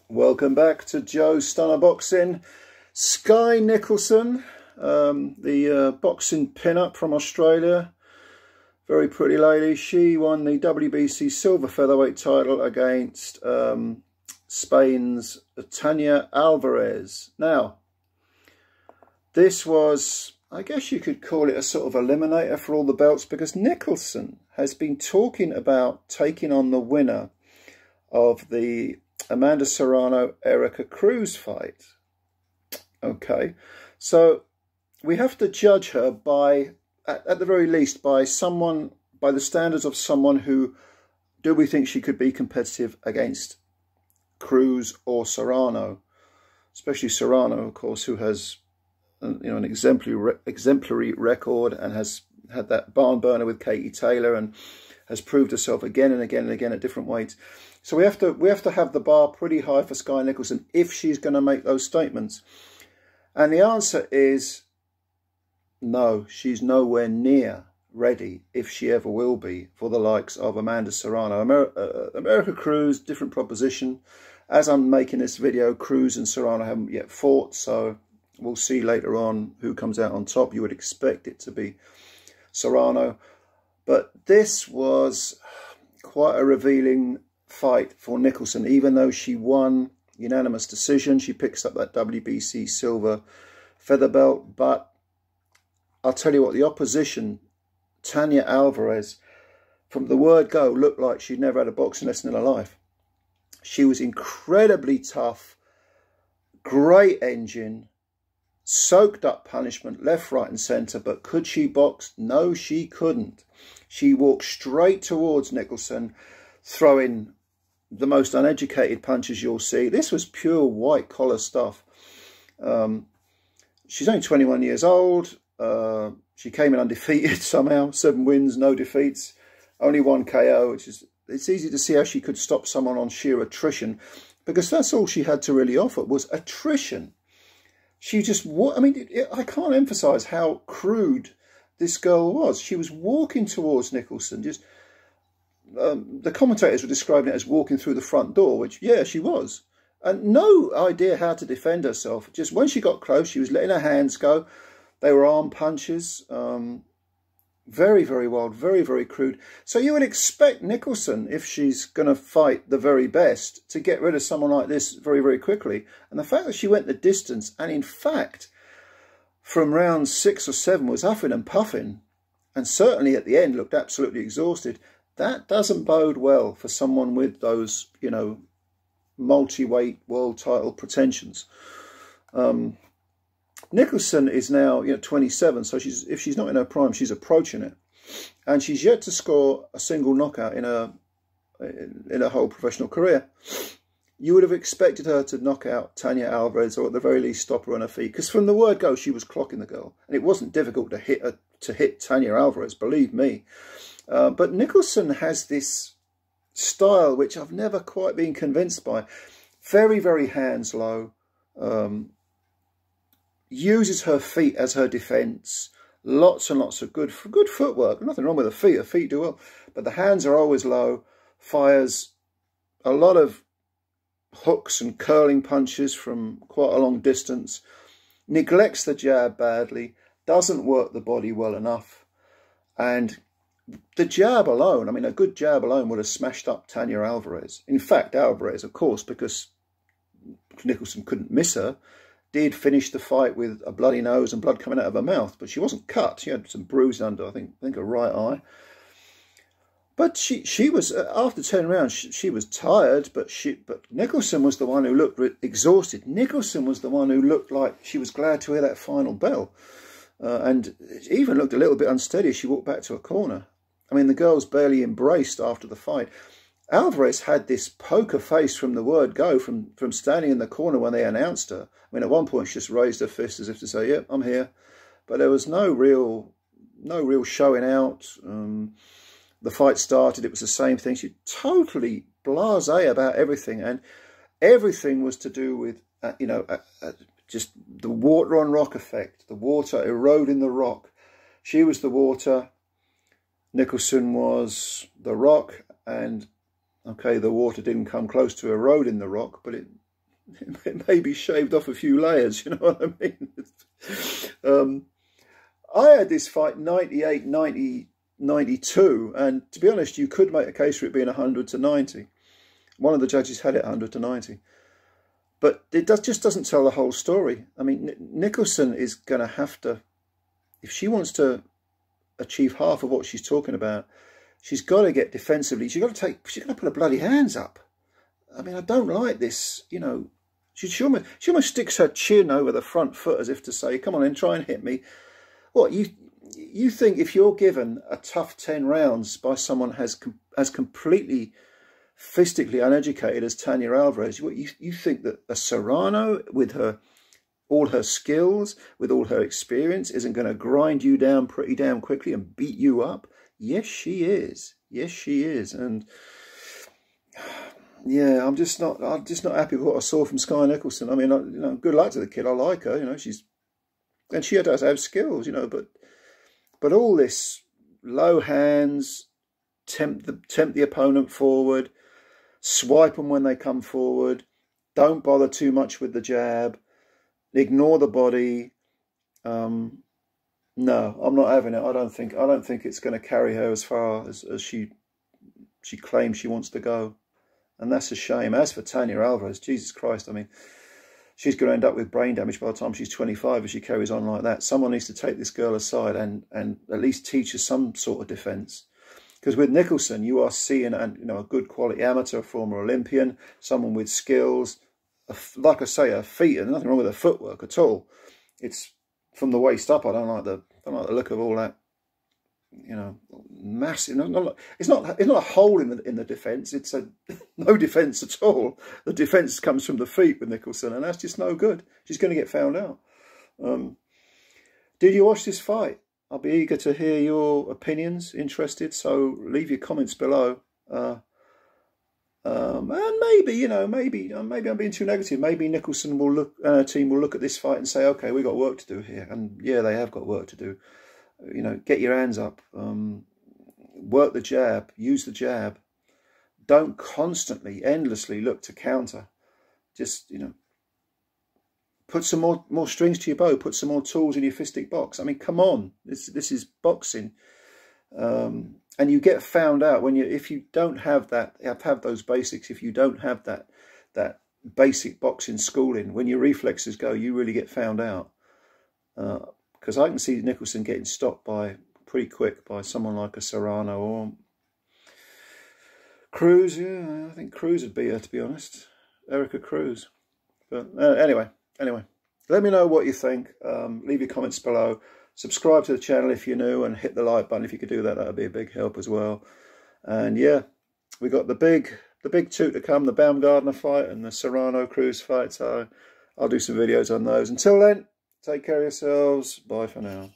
Welcome back to Joe's Stunner Boxing. Skye Nicolson, the boxing pin-up from Australia. Very pretty lady. She won the WBC silver featherweight title against Spain's TANIA Alvarez. Now, this was, I guess you could call it a sort of eliminator for all the belts, because Nicolson has been talking about taking on the winner of the Amanda Serrano, Erika Cruz fight. Okay, so we have to judge her by, at the very least, by the standards of someone who, do we think she could be competitive against Cruz or Serrano? Especially Serrano, of course, who has an exemplary record and has had that barn burner with Katie Taylor and has proved herself again and again and again at different weights. So we have to have the bar pretty high for Skye Nicolson if she's going to make those statements. And the answer is no, she's nowhere near ready, if she ever will be, for the likes of Amanda Serrano. Erika Cruz, different proposition. As I'm making this video, Cruz and Serrano haven't yet fought, so we'll see later on who comes out on top. You would expect it to be Serrano. But this was quite a revealing fight for Nicolson. Even though she won unanimous decision, she picks up that WBC silver feather belt. But I'll tell you what, the opposition, TANIA Alvarez, from the word go, looked like she'd never had a boxing lesson in her life. She was incredibly tough, great engine, soaked up punishment left, right and centre. But could she box? No, she couldn't. She walked straight towards Nicolson, throwing the most uneducated punches you'll see. This was pure white collar stuff. She's only 21 years old. She came in undefeated somehow. 7 wins, no defeats, only 1 KO, which is, it's easy to see how she could stop someone on sheer attrition, because that's all she had to really offer was attrition. She just, I mean, I can't emphasize how crude this girl was. She was walking towards Nicolson, just, the commentators were describing it as walking through the front door, which, yeah, she was. And no idea how to defend herself. Just when she got close, she was letting her hands go. They were arm punches. Very, very wild, very, very crude. So you would expect Nicolson, if she's going to fight the very best, to get rid of someone like this very, very quickly. And the fact that she went the distance, and in fact, from round 6 or 7 was huffing and puffing, and certainly at the end looked absolutely exhausted, that doesn't bode well for someone with those, you know, multi-weight world title pretensions. Nicolson is now, 27, so if she's not in her prime, she's approaching it, and she's yet to score a single knockout in her whole professional career. You would have expected her to knock out TANIA Alvarez, or at the very least stop her on her feet, because from the word go, she was clocking the girl, and it wasn't difficult to hit TANIA Alvarez, believe me. But Nicolson has this style which I've never quite been convinced by. Very, very hands low. Uses her feet as her defence. Lots and lots of good footwork. Nothing wrong with her feet. Her feet do well. But the hands are always low. Fires a lot of hooks and curling punches from quite a long distance. Neglects the jab badly. Doesn't work the body well enough. And the jab alone, I mean, a good jab alone would have smashed up TANIA Alvarez. In fact, Alvarez, of course, because Nicolson couldn't miss her, did finish the fight with a bloody nose and blood coming out of her mouth. But she wasn't cut. She had some bruise under, I think her right eye. But she was, after 10 rounds, she was tired, but Nicolson was the one who looked exhausted. Nicolson was the one who looked like she was glad to hear that final bell. And even looked a little bit unsteady as she walked back to a corner. I mean, the girls barely embraced after the fight. Alvarez had this poker face from the word go, from standing in the corner when they announced her. I mean, at one point she just raised her fist as if to say, yep, I'm here. But there was no real showing out. The fight started, it was the same thing. She totally blasé about everything. And everything was to do with, just the water on rock effect. The water eroding the rock. She was the water. Nicolson was the rock, and okay, the water didn't come close to eroding the rock, but it maybe shaved off a few layers, you know what I mean? I had this fight 98, 90, 92, and to be honest, you could make a case for it being 100 to 90. One of the judges had it 100 to 90. But it just doesn't tell the whole story. I mean, Nicholson is going to have to, if she wants to achieve half of what she's talking about, she's got to get defensively. She's got to put her bloody hands up. I mean, I don't like this, you know. She almost sticks her chin over the front foot as if to say, come on then, try and hit me. What, you think if you're given a tough 10 rounds by someone as completely fistically uneducated as TANIA ALVAREZ, you think that a Serrano, with all her skills, with all her experience, isn't going to grind you down pretty damn quickly and beat you up? Yes, she is. Yes, she is. And yeah, I'm just not happy with what I saw from Skye Nicolson. I mean, you know, good luck to the kid. I like her. You know, she does have skills. You know, but all this low hands, tempt the opponent forward, swipe them when they come forward, don't bother too much with the jab, ignore the body. No, I'm not having it. I don't think it's going to carry her as far as she claims she wants to go, and that's a shame. As for TANIA ALVAREZ, Jesus Christ, I mean, she's going to end up with brain damage by the time she's 25 if she carries on like that. Someone needs to take this girl aside and at least teach her some sort of defence. Because with Nicholson, you are seeing a good quality amateur, former Olympian, someone with skills. Like I say, her feet, and nothing wrong with her footwork at all. It's from the waist up. I don't like the look of all that. You know, massive. It's not a hole in the defence. It's no defence at all. The defence comes from the feet with Nicholson, and that's just no good. She's going to get found out. Did you watch this fight? I'll be eager to hear your opinions, interested, so leave your comments below. And maybe I'm being too negative. Maybe Nicholson will look, and her team will look at this fight and say, okay, we've got work to do here. And yeah, they have got work to do. You know, get your hands up, work the jab, use the jab. Don't constantly, endlessly look to counter. Just, you know, put some more strings to your bow. Put some more tools in your fistic box. I mean, come on, this is boxing, and you get found out if you don't have that. Have those basics. If you don't have that basic boxing schooling, when your reflexes go, you really get found out. Because I can see Nicholson getting stopped pretty quick by someone like a Serrano or Cruz. Yeah, I think Cruz would be her, to be honest. Erika Cruz. But anyway, let me know what you think. Leave your comments below. Subscribe to the channel if you're new, and hit the like button if you could do that. That would be a big help as well. And yeah, we got the big toot to come, the Baumgartner fight and the Serrano Cruz fight. So I'll do some videos on those. Until then, take care of yourselves. Bye for now.